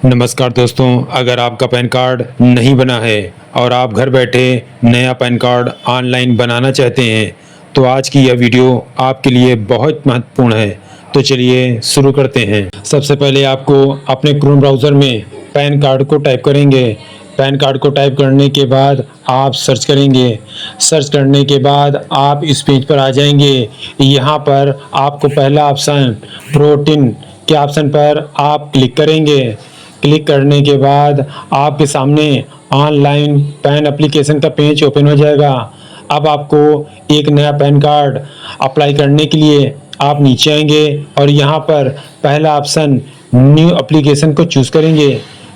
नमस्कार दोस्तों, अगर आपका पैन कार्ड नहीं बना है और आप घर बैठे नया पैन कार्ड ऑनलाइन बनाना चाहते हैं तो आज की यह वीडियो आपके लिए बहुत महत्वपूर्ण है। तो चलिए शुरू करते हैं। सबसे पहले आपको अपने क्रोम ब्राउज़र में पैन कार्ड को टाइप करेंगे। पैन कार्ड को टाइप करने के बाद आप सर्च करेंगे। सर्च करने के बाद आप इस पेज पर आ जाएंगे। यहाँ पर आपको पहला ऑप्शन प्रोटीन के ऑप्शन पर आप क्लिक करेंगे। क्लिक करने के बाद आपके सामने ऑनलाइन पैन एप्लीकेशन का पेज ओपन हो जाएगा। अब आपको एक नया पैन कार्ड अप्लाई करने के लिए आप नीचे आएंगे और यहाँ पर पहला ऑप्शन न्यू एप्लीकेशन को चूज़ करेंगे।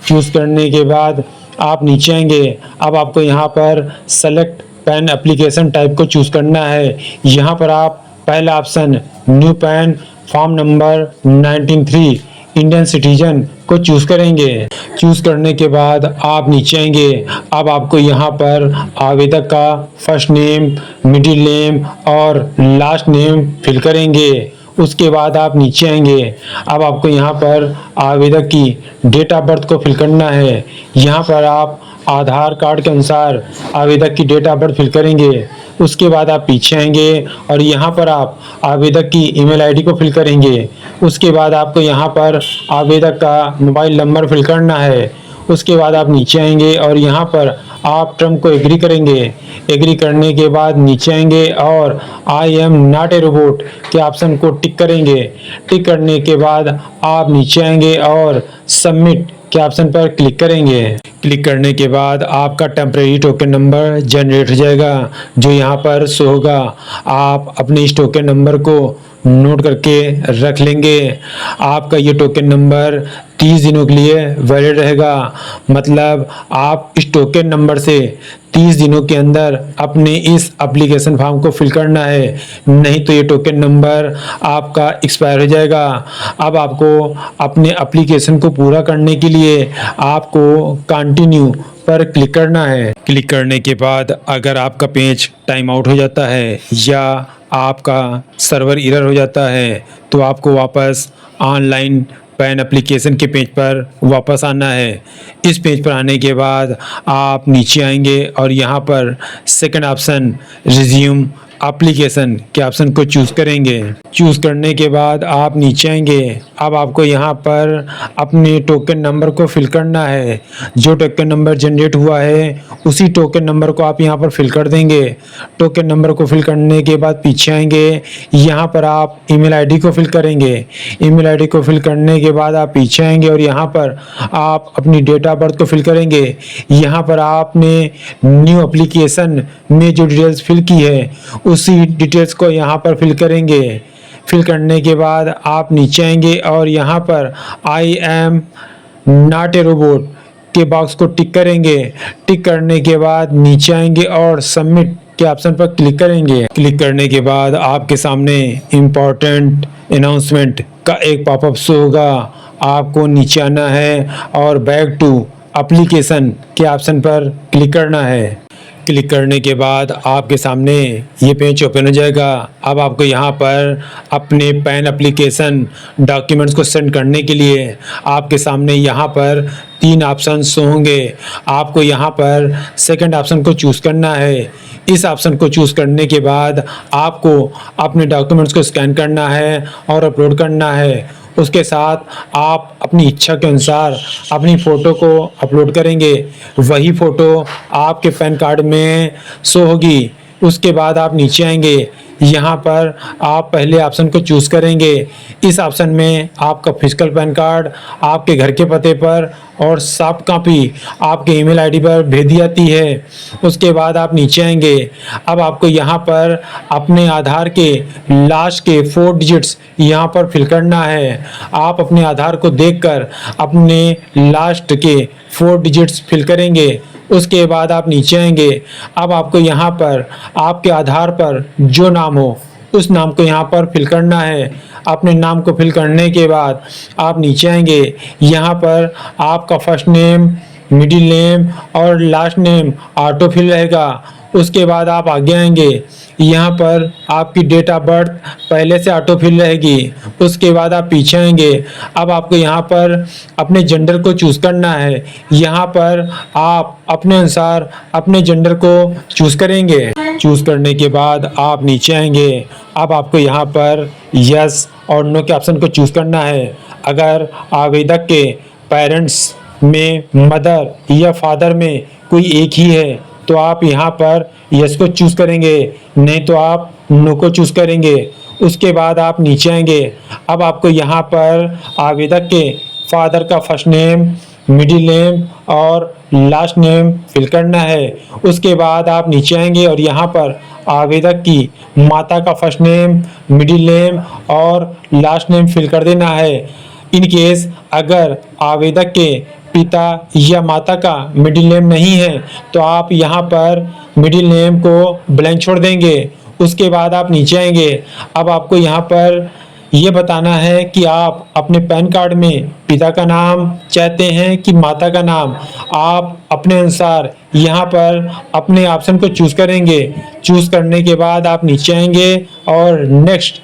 चूज़ करने के बाद आप नीचे आएंगे। अब आपको यहाँ पर सेलेक्ट पैन एप्लीकेशन टाइप को चूज़ करना है। यहाँ पर आप पहला option new pan form number 193 Indian citizen को चूज़ करेंगे। चूज़ करने के बाद आप नीचे आएंगे। अब आपको यहाँ पर आवेदक का फर्स्ट नेम, मिडिल नेम और लास्ट नेम फिल करेंगे। उसके बाद आप नीचे आएंगे। अब आपको यहाँ पर आवेदक की डेट ऑफ बर्थ को फिल करना है। यहाँ पर आप आधार कार्ड के अनुसार आवेदक की डेट ऑफ बर्थ फिल करेंगे। उसके बाद आप पीछे आएंगे और यहाँ पर आप आवेदक की ईमेल आईडी को फिल करेंगे। उसके बाद आपको यहाँ पर आवेदक का मोबाइल नंबर फिल करना है। उसके बाद आप नीचे आएंगे और यहाँ पर आप टर्म को एग्री करेंगे। एग्री करने के बाद नीचे आएंगे और I am not a robot के ऑप्शन को टिक करेंगे। टिक करने के बाद आप नीचे आएंगे और सबमिट के ऑप्शन पर क्लिक करेंगे। क्लिक करने के बाद आपका टेम्परेरी टोकन नंबर जनरेट हो जाएगा जो यहाँ पर शो होगा। आप अपने इस टोकन नंबर को नोट करके रख लेंगे। आपका ये टोकन नंबर 30 दिनों के लिए वैलिड रहेगा। मतलब आप इस टोकन नंबर से 30 दिनों के अंदर अपने इस एप्लीकेशन फॉर्म को फिल करना है, नहीं तो ये टोकन नंबर आपका एक्सपायर हो जाएगा। अब आपको अपने एप्लीकेशन को पूरा करने के लिए आपको कंटिन्यू पर क्लिक करना है। क्लिक करने के बाद अगर आपका पेज टाइम आउट हो जाता है या आपका सर्वर एरर हो जाता है तो आपको वापस ऑनलाइन पैन एप्लीकेशन के पेज पर वापस आना है। इस पेज पर आने के बाद आप नीचे आएंगे और यहाँ पर सेकंड ऑप्शन रिज्यूम एप्लीकेशन के ऑप्शन को चूज़ करेंगे। चूज़ करने के बाद आप नीचे आएंगे। अब आपको यहाँ पर अपने टोकन नंबर को फिल करना है। जो टोकन नंबर जनरेट हुआ है उसी टोकन नंबर को आप यहाँ पर फिल कर देंगे। टोकन नंबर को फिल करने के बाद पीछे आएंगे। यहाँ पर आप ईमेल आईडी को फिल करेंगे। ईमेल आईडी को फिल करने के बाद आप पीछे आएंगे और यहाँ पर आप अपनी डेट ऑफ बर्थ को फिल करेंगे। यहाँ पर आपने न्यू एप्लीकेशन में जो डिटेल्स फिल की है उसी डिटेल्स को यहाँ पर फिल करेंगे। फिल करने के बाद आप नीचे आएंगे और यहाँ पर I am not a robot के बॉक्स को टिक करेंगे। टिक करने के बाद नीचे आएंगे और सबमिट के ऑप्शन पर क्लिक करेंगे। क्लिक करने के बाद आपके सामने इम्पोर्टेंट अनाउंसमेंट का एक पॉपअप शो होगा। आपको नीचे आना है और बैक टू एप्लीकेशन के ऑप्शन पर क्लिक करना है। क्लिक करने के बाद आपके सामने ये पेज ओपन हो जाएगा। अब आपको यहाँ पर अपने पैन एप्लीकेशन डॉक्यूमेंट्स को सेंड करने के लिए आपके सामने यहाँ पर 3 ऑप्शन शो होंगे। आपको यहाँ पर सेकंड ऑप्शन को चूज़ करना है। इस ऑप्शन को चूज़ करने के बाद आपको अपने डॉक्यूमेंट्स को स्कैन करना है और अपलोड करना है। उसके साथ आप अपनी इच्छा के अनुसार अपनी फ़ोटो को अपलोड करेंगे। वही फ़ोटो आपके पैन कार्ड में शो होगी। उसके बाद आप नीचे आएंगे। यहाँ पर आप पहले ऑप्शन को चूज़ करेंगे। इस ऑप्शन में आपका फिजिकल पैन कार्ड आपके घर के पते पर और सॉफ्ट कॉपी आपके ईमेल आईडी पर भेज दी जाती है। उसके बाद आप नीचे आएंगे। अब आपको यहाँ पर अपने आधार के लास्ट के 4 डिजिट्स यहाँ पर फिल करना है। आप अपने आधार को देखकर अपने लास्ट के 4 डिजिट्स फिल करेंगे। उसके बाद आप नीचे आएंगे। अब आपको यहाँ पर आपके आधार पर जो नाम हो उस नाम को यहाँ पर फिल करना है। अपने नाम को फिल करने के बाद आप नीचे आएंगे। यहाँ पर आपका फर्स्ट नेम, मिडिल नेम और लास्ट नेम ऑटो फिल रहेगा। उसके बाद आप आगे आएंगे, यहाँ पर आपकी डेट ऑफ बर्थ पहले से ऑटो फिल रहेगी। उसके बाद आप पीछे आएंगे, अब आपको यहाँ पर अपने जेंडर को चूज़ करना है। यहाँ पर आप अपने अनुसार अपने जेंडर को चूज़ करेंगे। चूज़ करने के बाद आप नीचे आएंगे, अब आपको यहाँ पर यस और नो के ऑप्शन को चूज़ करना है। अगर आवेदक के पेरेंट्स में मदर या फादर में कोई एक ही है तो आप यहाँ पर यस को चूज़ करेंगे, नहीं तो आप नो को चूज़ करेंगे। उसके बाद आप नीचे आएंगे, अब आपको यहाँ पर आवेदक के फादर का फर्स्ट नेम, मिडिल नेम और लास्ट नेम फिल करना है। उसके बाद आप नीचे आएंगे और यहाँ पर आवेदक की माता का फर्स्ट नेम, मिडिल नेम और लास्ट नेम फिल कर देना है। इन केस अगर आवेदक के पिता या माता का मिडिल नेम नहीं है तो आप यहाँ पर मिडिल नेम को ब्लैंक छोड़ देंगे। उसके बाद आप नीचे आएंगे, अब आपको यहाँ पर ये बताना है कि आप अपने पैन कार्ड में पिता का नाम चाहते हैं कि माता का नाम। आप अपने अनुसार यहाँ पर अपने ऑप्शन को चूज़ करेंगे। चूज़ करने के बाद आप नीचे आएंगे और नेक्स्ट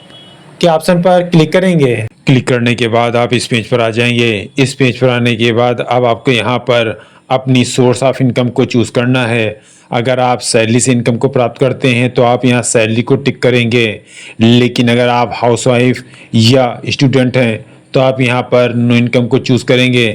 के ऑप्शन पर क्लिक करेंगे। क्लिक करने के बाद आप इस पेज पर आ जाएंगे। इस पेज पर आने के बाद अब आपको यहाँ पर अपनी सोर्स ऑफ इनकम को चूज़ करना है। अगर आप सैलरी से इनकम को प्राप्त करते हैं तो आप यहाँ सैलरी को टिक करेंगे, लेकिन अगर आप हाउसवाइफ या स्टूडेंट हैं तो आप यहाँ पर नो इनकम को चूज़ करेंगे।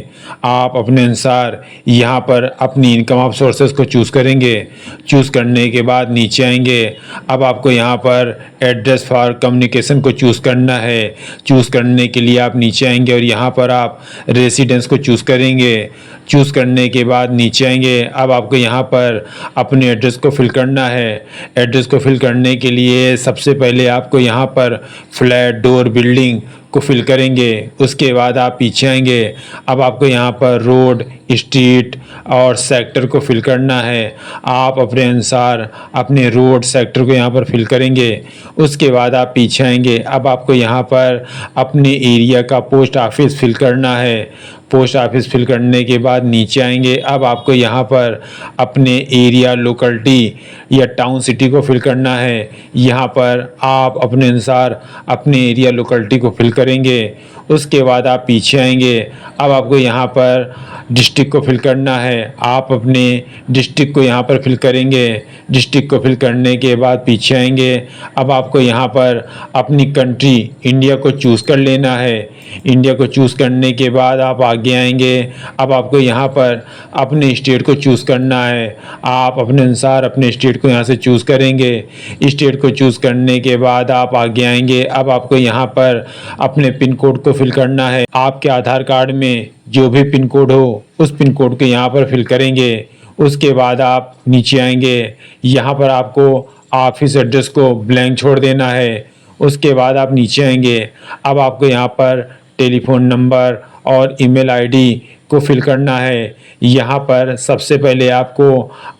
आप अपने अनुसार यहाँ पर अपनी इनकम ऑफ सोर्सेज को चूज़ करेंगे। चूज़ करने के बाद नीचे आएंगे, अब आपको यहाँ पर एड्रेस फॉर कम्युनिकेशन को चूज़ करना है। चूज़ करने के लिए आप नीचे आएंगे और यहाँ पर आप रेसिडेंस को चूज़ करेंगे। चूज़ करने के बाद नीचे आएंगे, अब आपको यहाँ पर अपने एड्रेस को फिल करना है। एड्रेस को फिल करने के लिए सबसे पहले आपको यहाँ पर फ्लैट, डोर, बिल्डिंग को फिल करेंगे। उसके बाद आप पीछे आएंगे, अब आपको यहाँ पर रोड, स्ट्रीट और सेक्टर को फिल करना है। आप अपने अनुसार अपने रोड, सेक्टर को यहाँ पर फिल करेंगे। उसके बाद आप पीछे आएंगे, अब आपको यहाँ पर अपने एरिया का पोस्ट ऑफिस फिल करना है। पोस्ट ऑफिस फिल करने के बाद नीचे आएंगे, अब आपको यहाँ पर अपने एरिया, लोकेलिटी या टाउन, सिटी को फिल करना है। यहाँ पर आप अपने अनुसार अपने एरिया, लोकेलिटी को फिल करेंगे। उसके बाद आप पीछे आएंगे, अब आपको यहाँ पर डिस्ट्रिक्ट को फिल करना है। आप अपने डिस्ट्रिक्ट को यहाँ पर फिल करेंगे। डिस्ट्रिक्ट को फिल करने के बाद पीछे आएंगे, अब आपको यहाँ पर अपनी कंट्री इंडिया को चूज़ कर लेना है। इंडिया को चूज़ करने के बाद आप आगे आएंगे, अब आपको यहाँ पर अपने स्टेट को चूज़ करना है। आप अपने अनुसार अपने स्टेट को यहाँ से चूज़ करेंगे। स्टेट को चूज़ करने के बाद आप आगे आएंगे, अब आपको यहाँ पर अपने पिन कोड को फिल करना है। आपके आधार कार्ड में जो भी पिन कोड हो उस पिन कोड को यहाँ पर फिल करेंगे। उसके बाद आप नीचे आएंगे, यहाँ पर आपको ऑफिस एड्रेस को ब्लैंक छोड़ देना है। उसके बाद आप नीचे आएंगे, अब आपको यहाँ पर टेलीफोन नंबर और ईमेल आईडी को फिल करना है। यहाँ पर सबसे पहले आपको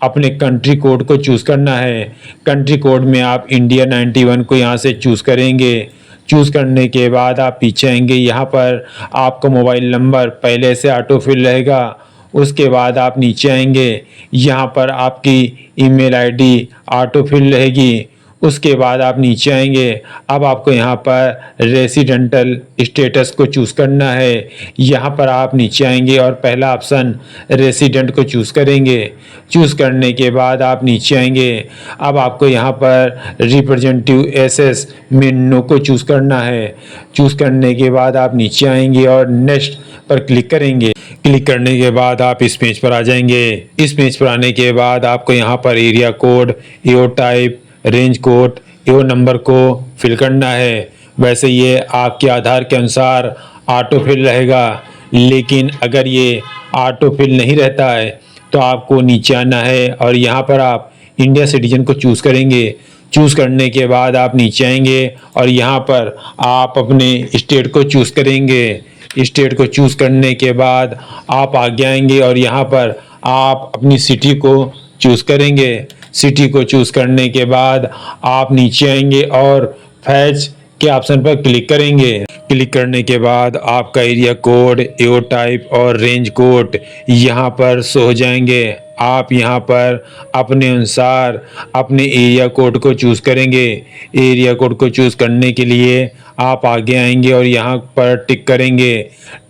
अपने कंट्री कोड को चूज़ करना है। कंट्री कोड में आप इंडिया 91 को यहाँ से चूज़ करेंगे। चूज़ करने के बाद आप पीछे आएंगे, यहाँ पर आपका मोबाइल नंबर पहले से ऑटो फिल रहेगा। उसके बाद आप नीचे आएंगे, यहाँ पर आपकी ईमेल आईडी ऑटो फिल रहेगी। उसके बाद आप नीचे आएंगे, अब आपको यहाँ पर रेसिडेंटल स्टेटस को चूज़ करना है। यहाँ पर आप नीचे आएंगे और पहला ऑप्शन रेसिडेंट को चूज़ करेंगे। चूज़ करने के बाद आप नीचे आएंगे, अब आपको यहाँ पर रिप्रेजेंटेटिव एसएस में नो को चूज़ करना है। चूज़ करने के बाद आप नीचे आएंगे और नेक्स्ट पर क्लिक करेंगे। क्लिक करने के बाद आप इस पेज पर आ जाएंगे। इस पेज पर आने के बाद आपको यहाँ पर एरिया कोड, एओ टाइप, रेंज कोड, एओ नंबर को फिल करना है। वैसे ये आपके आधार के अनुसार ऑटो फिल रहेगा, लेकिन अगर ये ऑटो फिल नहीं रहता है तो आपको नीचे आना है और यहाँ पर आप इंडिया सिटीजन को चूज़ करेंगे। चूज़ करने के बाद आप नीचे आएंगे और यहाँ पर आप अपने स्टेट को चूज़ करेंगे। स्टेट को चूज़ करने के बाद आप आगे आएंगे और यहाँ पर आप अपनी सिटी को चूज़ करेंगे। सिटी को चूज़ करने के बाद आप नीचे आएंगे और फैच के ऑप्शन पर क्लिक करेंगे। क्लिक करने के बाद आपका एरिया कोड, एओ टाइप और रेंज कोड यहाँ पर शो हो जाएंगे। आप यहाँ पर अपने अनुसार अपने एरिया कोड को चूज़ करेंगे। एरिया कोड को चूज़ करने के लिए आप आगे आएंगे और यहाँ पर टिक करेंगे।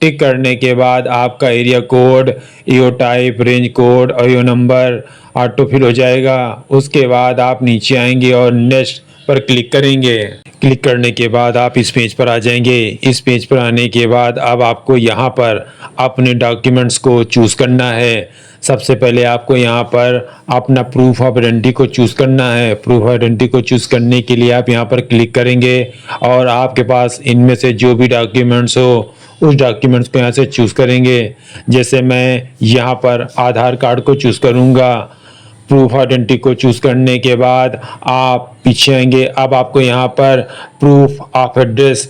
टिक करने के बाद आपका area code, EO type, range code और ईओ नंबर ऑटो फिल हो जाएगा। उसके बाद आप नीचे आएंगे और नेक्स्ट पर क्लिक करेंगे। क्लिक करने के बाद आप इस पेज पर आ जाएंगे। इस पेज पर आने के बाद अब आपको यहाँ पर अपने डॉक्यूमेंट्स को चूज़ करना है। सबसे पहले आपको यहाँ पर अपना प्रूफ ऑफ आइडेंटिटी को चूज़ करना है। प्रूफ ऑफ आइडेंटिटी को चूज़ करने के लिए आप यहाँ पर क्लिक करेंगे और आपके पास इनमें से जो भी डॉक्यूमेंट्स हो उस डॉक्यूमेंट्स को यहाँ से चूज़ करेंगे। जैसे मैं यहाँ पर आधार कार्ड को चूज़ करूँगा। प्रूफ आइडेंटिटी को चूज़ करने के बाद आप पीछे आएंगे। अब आपको यहाँ पर प्रूफ ऑफ एड्रेस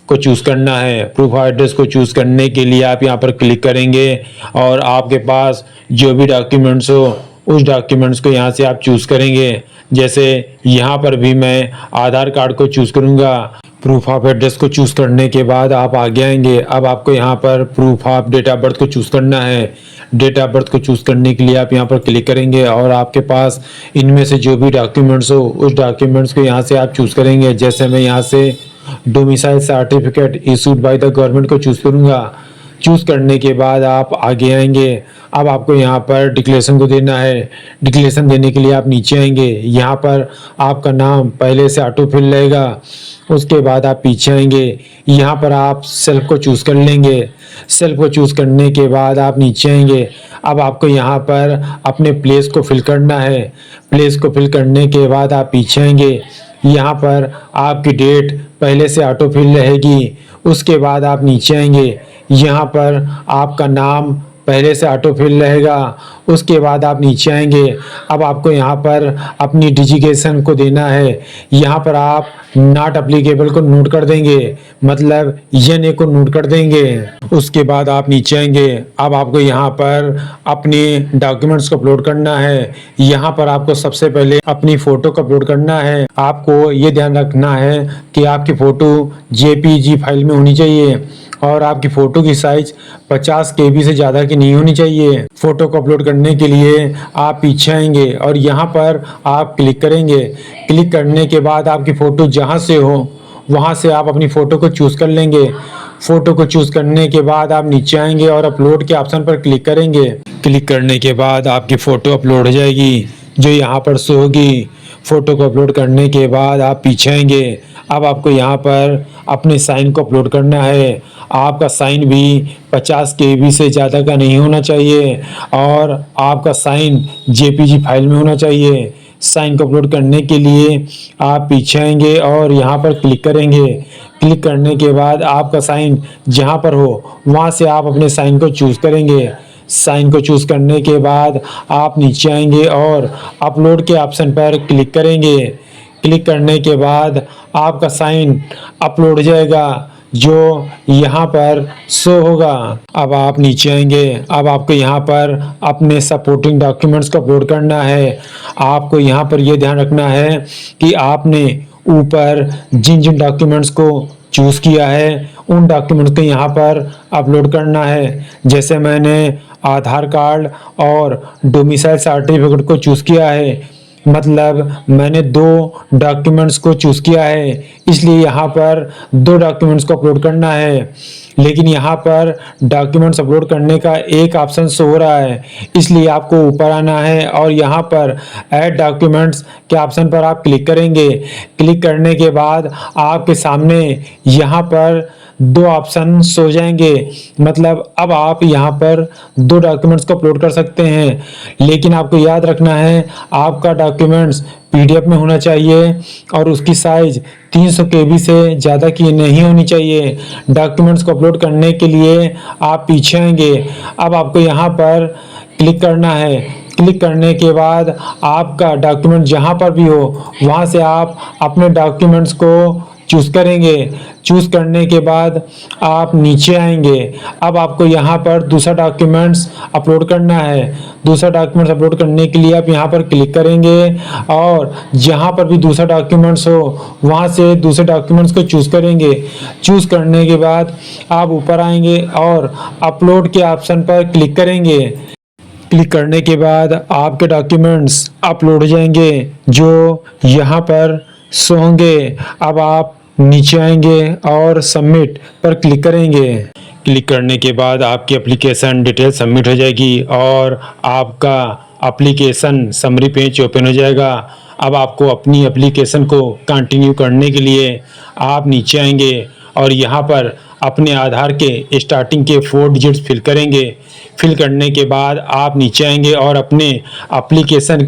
को चूज़ करना है। प्रूफ ऑफ एड्रेस को चूज़ करने के लिए आप यहाँ पर क्लिक करेंगे और आपके पास जो भी डॉक्यूमेंट्स हो उस डॉक्यूमेंट्स को यहाँ से आप चूज़ करेंगे। जैसे यहाँ पर भी मैं आधार कार्ड को चूज़ करूँगा। प्रूफ ऑफ एड्रेस को चूज़ करने के बाद आप आगे आएंगे। अब आपको यहाँ पर proof of date of birth को चूज़ करना है। डेट ऑफ बर्थ को चूज़ करने के लिए आप यहाँ पर क्लिक करेंगे और आपके पास इनमें से जो भी डॉक्यूमेंट्स हो उस डॉक्यूमेंट्स को यहाँ से आप चूज़ करेंगे। जैसे मैं यहाँ से domicile certificate issued by the government को चूज़ करूँगा। चूज़ करने के बाद आप आगे आएंगे। अब आपको यहाँ पर डिक्लेरेशन को देना है। डिक्लेरेशन देने के लिए आप नीचे आएंगे। यहाँ पर आपका नाम पहले से ऑटो फिल रहेगा। उसके बाद आप पीछे आएंगे। यहाँ पर आप सेल्फ को चूज़ कर लेंगे। सेल्फ को चूज़ करने के बाद आप नीचे आएंगे। अब आपको यहाँ पर अपने प्लेस को फिल करना है। प्लेस को फिल करने के बाद आप पीछे आएंगे। यहाँ पर आपकी डेट पहले से ऑटो फिल रहेगी। उसके बाद आप नीचे आएंगे। यहाँ पर आपका नाम पहले से ऑटो फिल रहेगा। उसके बाद आप नीचे आएंगे। अब आपको यहाँ पर अपनी डिजिग्नेशन को देना है। यहाँ पर आप नॉट एप्लीकेबल को नोट कर देंगे, मतलब ये को नोट कर देंगे। उसके बाद आप नीचे आएंगे। अब आपको यहाँ पर अपने डॉक्यूमेंट्स को अपलोड करना है। यहाँ पर आपको सबसे पहले अपनी फ़ोटो को अपलोड करना है। आपको ये ध्यान रखना है कि आपकी फ़ोटो जेपीजी फाइल में होनी चाहिए और आपकी फ़ोटो की साइज 50 KB से ज़्यादा की नहीं होनी चाहिए। फ़ोटो को अपलोड करने के लिए आप पीछे आएंगे और यहाँ पर आप क्लिक करेंगे। क्लिक करने के बाद आपकी फ़ोटो जहाँ से हो वहाँ से आप अपनी फ़ोटो को चूज़ कर लेंगे। फ़ोटो को चूज़ करने के बाद आप नीचे आएंगे और अपलोड के ऑप्शन पर क्लिक करेंगे। क्लिक करने के बाद आपकी फ़ोटो अपलोड हो जाएगी जो यहाँ पर शो होगी। फ़ोटो को अपलोड करने के बाद आप पीछे आएंगे। अब आपको यहाँ पर अपने साइन को अपलोड करना है। आपका साइन भी 50 KB से ज़्यादा का नहीं होना चाहिए और आपका साइन जेपीजी फाइल में होना चाहिए। साइन को अपलोड करने के लिए आप पीछे आएंगे और यहाँ पर क्लिक करेंगे। क्लिक करने के बाद आपका साइन जहाँ पर हो वहाँ से आप अपने साइन को चूज़ करेंगे। साइन को चूज़ करने के बाद आप नीचे आएंगे और अपलोड के ऑप्शन पर क्लिक करेंगे। क्लिक करने के बाद आपका साइन अपलोड हो जाएगा जो यहाँ पर शो होगा। अब आप नीचे आएंगे। अब आपको यहाँ पर अपने सपोर्टिंग डॉक्यूमेंट्स को अपलोड करना है। आपको यहाँ पर यह ध्यान रखना है कि आपने ऊपर जिन जिन डॉक्यूमेंट्स को चूज़ किया है उन डॉक्यूमेंट्स को यहाँ पर अपलोड करना है। जैसे मैंने आधार कार्ड और डोमिसाइल सर्टिफिकेट को चूज़ किया है, मतलब मैंने 2 डॉक्यूमेंट्स को चूज़ किया है, इसलिए यहाँ पर 2 डॉक्यूमेंट्स को अपलोड करना है। लेकिन यहाँ पर डॉक्यूमेंट्स अपलोड करने का एक ऑप्शन शो हो रहा है, इसलिए आपको ऊपर आना है और यहाँ पर ऐड डॉक्यूमेंट्स के ऑप्शन पर आप क्लिक करेंगे। क्लिक करने के बाद आपके सामने यहाँ पर 2 ऑप्शन हो जाएंगे, मतलब अब आप यहाँ पर 2 डॉक्यूमेंट्स को अपलोड कर सकते हैं। लेकिन आपको याद रखना है आपका डॉक्यूमेंट्स PDF में होना चाहिए और उसकी साइज 300 KB से ज़्यादा की नहीं होनी चाहिए। डॉक्यूमेंट्स को अपलोड करने के लिए आप पीछे आएंगे। अब आपको यहाँ पर क्लिक करना है। क्लिक करने के बाद आपका डॉक्यूमेंट जहाँ पर भी हो वहाँ से आप अपने डॉक्यूमेंट्स को चूज़ करेंगे। चूज़ करने के बाद आप नीचे आएंगे। अब आपको यहाँ पर दूसरा डॉक्यूमेंट्स अपलोड करना है। दूसरा डॉक्यूमेंट्स अपलोड करने के लिए आप यहाँ पर क्लिक करेंगे और जहाँ पर भी दूसरा डॉक्यूमेंट्स हो वहाँ से दूसरे डॉक्यूमेंट्स को चूज़ करेंगे। चूज़ करने के बाद आप ऊपर आएंगे और अपलोड के ऑप्शन पर क्लिक करेंगे। क्लिक करने के बाद आपके डॉक्यूमेंट्स अपलोड हो जाएंगे जो यहाँ पर शो होंगे। अब आप नीचे आएंगे और सबमिट पर क्लिक करेंगे। क्लिक करने के बाद आपकी एप्लीकेशन डिटेल सबमिट हो जाएगी और आपका एप्लीकेशन समरी पेज ओपन हो जाएगा। अब आपको अपनी एप्लीकेशन को कंटिन्यू करने के लिए आप नीचे आएंगे और यहाँ पर अपने आधार के स्टार्टिंग के 4 डिजिट्स फिल करेंगे। फिल करने के बाद आप नीचे आएंगे और अपने एप्लीकेशन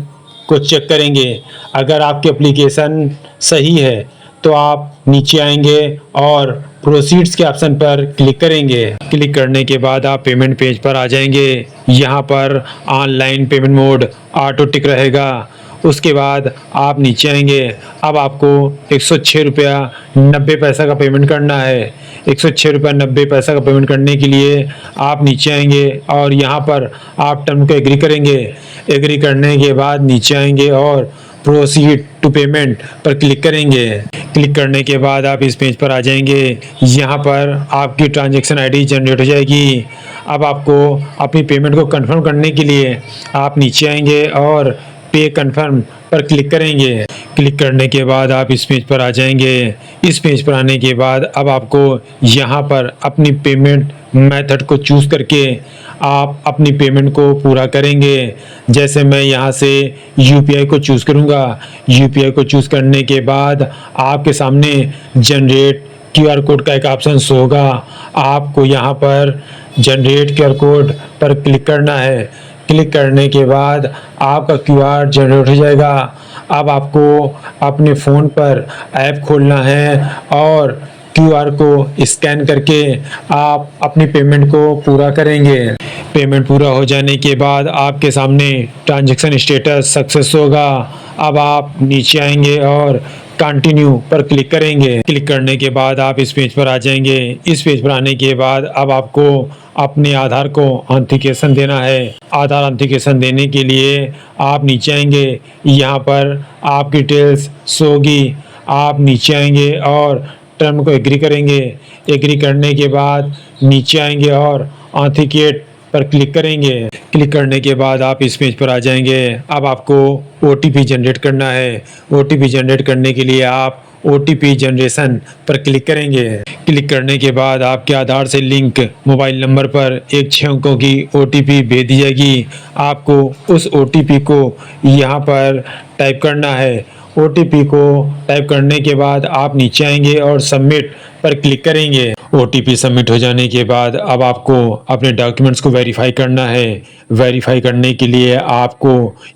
को चेक करेंगे। अगर आपकी एप्लीकेशन सही है तो आप नीचे आएंगे और प्रोसीड्स के ऑप्शन पर क्लिक करेंगे। क्लिक करने के बाद आप पेमेंट पेज पर आ जाएंगे। यहाँ पर ऑनलाइन पेमेंट मोड ऑटो टिक रहेगा। उसके बाद आप नीचे आएंगे। अब आपको 106 रुपया 90 पैसा का पेमेंट करना है। 106 रुपया 90 पैसा का पेमेंट करने के लिए आप नीचे आएंगे और यहाँ पर आप टर्म को एग्री करेंगे। एग्री करने के बाद नीचे आएंगे और प्रोसीड टू पेमेंट पर क्लिक करेंगे। क्लिक करने के बाद आप इस पेज पर आ जाएंगे। यहाँ पर आपकी ट्रांजैक्शन आईडी जनरेट हो जाएगी। अब आपको अपनी पेमेंट को कंफर्म करने के लिए आप नीचे आएंगे और पे कंफर्म पर क्लिक करेंगे। क्लिक करने के बाद आप इस पेज पर आ जाएंगे। इस पेज पर आने के बाद अब आपको यहाँ पर अपनी पेमेंट मेथड को चूज़ करके आप अपनी पेमेंट को पूरा करेंगे। जैसे मैं यहाँ से यूपीआई को चूज़ करूँगा। यूपीआई को चूज़ करने के बाद आपके सामने जनरेट क्यूआर कोड का एक ऑप्शन शो होगा। आपको यहाँ पर जनरेट क्यूआर कोड पर क्लिक करना है। क्लिक करने के बाद आपका क्यूआर जनरेट हो जाएगा। अब आपको अपने फ़ोन पर ऐप खोलना है और क्यूआर को स्कैन करके आप अपनी पेमेंट को पूरा करेंगे। पेमेंट पूरा हो जाने के बाद आपके सामने ट्रांजैक्शन स्टेटस सक्सेस होगा। अब आप नीचे आएंगे और कंटिन्यू पर क्लिक करेंगे। क्लिक करने के बाद आप इस पेज पर आ जाएंगे। इस पेज पर आने के बाद अब आपको अपने आधार को ऑथेंटिकेशन देना है। आधार ऑथेंटिकेशन देने के लिए आप नीचे आएंगे। यहाँ पर आपकी डिटेल्स शो होगी। आप नीचे आएंगे और टर्म को एग्री करेंगे। एग्री करने के बाद नीचे आएंगे और ऑथेंटिकेट पर क्लिक करेंगे। क्लिक करने के बाद आप इस पेज पर आ जाएंगे। अब आपको ओटीपी जनरेट करना है। ओटीपी जनरेट करने के लिए आप ओटीपी जनरेशन पर क्लिक करेंगे। क्लिक करने के बाद आपके आधार से लिंक मोबाइल नंबर पर एक 6 अंकों की ओटीपी भेज दी जाएगी। आपको उस ओटीपी को यहाँ पर टाइप करना है। ओटीपी को टाइप करने के बाद आप नीचे आएंगे और सबमिट पर क्लिक करेंगे। ओटीपी सबमिट हो जाने के बाद अब आपको अपने डॉक्यूमेंट्स को वेरीफाई करना है। वेरीफाई करने के लिए आपको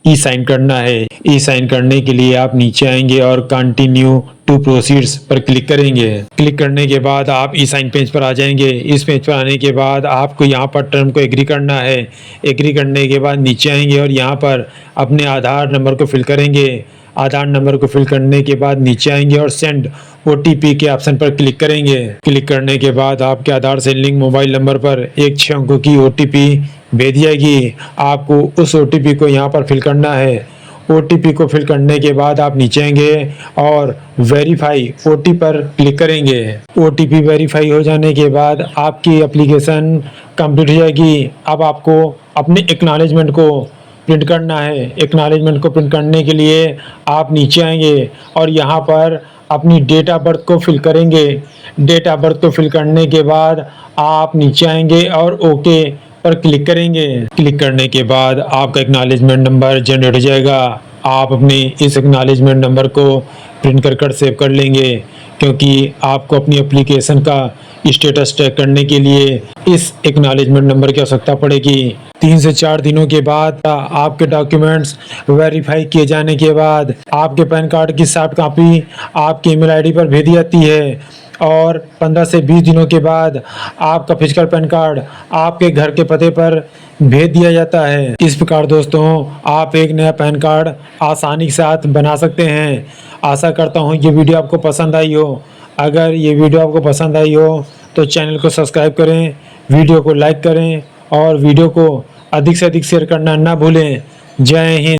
ई साइन करना है। ई साइन करने के लिए आप नीचे आएंगे और कंटिन्यू टू प्रोसीड्स पर क्लिक करेंगे। क्लिक करने के बाद आप ई साइन पेज पर आ जाएंगे। इस पेज पर आने के बाद आपको यहाँ पर टर्म को एग्री करना है। एग्री करने के बाद नीचे आएंगे और यहाँ पर अपने आधार नंबर को फिल करेंगे। आधार नंबर को फिल करने के बाद नीचे आएंगे और सेंड ओटीपी के ऑप्शन पर क्लिक करेंगे। क्लिक करने के बाद आपके आधार से लिंक मोबाइल नंबर पर एक 6 अंकों की ओटीपी भेज जाएगी। आपको उस ओटीपी को यहाँ पर फिल करना है। ओटीपी को फिल करने के बाद आप नीचे आएंगे और वेरीफाई ओटीपी पर क्लिक करेंगे। ओटीपी वेरीफाई हो जाने के बाद आपकी एप्लीकेशन कंप्लीट हो जाएगी। अब आपको अपने एक्नॉलेजमेंट को प्रिंट करना है। एक्नॉलेजमेंट को प्रिंट करने के लिए आप नीचे आएंगे और यहाँ पर अपनी डेट ऑफ बर्थ को फिल करेंगे। डेट ऑफ बर्थ को फिल करने के बाद आप नीचे आएंगे और ओके पर क्लिक करेंगे। क्लिक करने के बाद आपका एक्नॉलेजमेंट नंबर जनरेट हो जाएगा। आप अपने इस एक्नॉलेजमेंट नंबर को प्रिंट कर सेव कर लेंगे, क्योंकि आपको अपनी एप्लीकेशन का स्टेटस चेक करने के लिए इस एक्नॉलेजमेंट नंबर की आवश्यकता पड़ेगी। 3 से 4 दिनों के बाद आपके डॉक्यूमेंट्स वेरीफाई किए जाने के बाद आपके पैन कार्ड की सॉफ्ट कॉपी आपकी ईमेल आईडी पर भेजी जाती है और 15 से 20 दिनों के बाद आपका फिजिकल पैन कार्ड आपके घर के पते पर भेज दिया जाता है। इस प्रकार दोस्तों आप एक नया पैन कार्ड आसानी के साथ बना सकते हैं। आशा करता हूँ ये वीडियो आपको पसंद आई हो। अगर ये वीडियो आपको पसंद आई हो तो चैनल को सब्सक्राइब करें, वीडियो को लाइक करें और वीडियो को अधिक से अधिक शेयर करना ना भूलें। जय हिंद।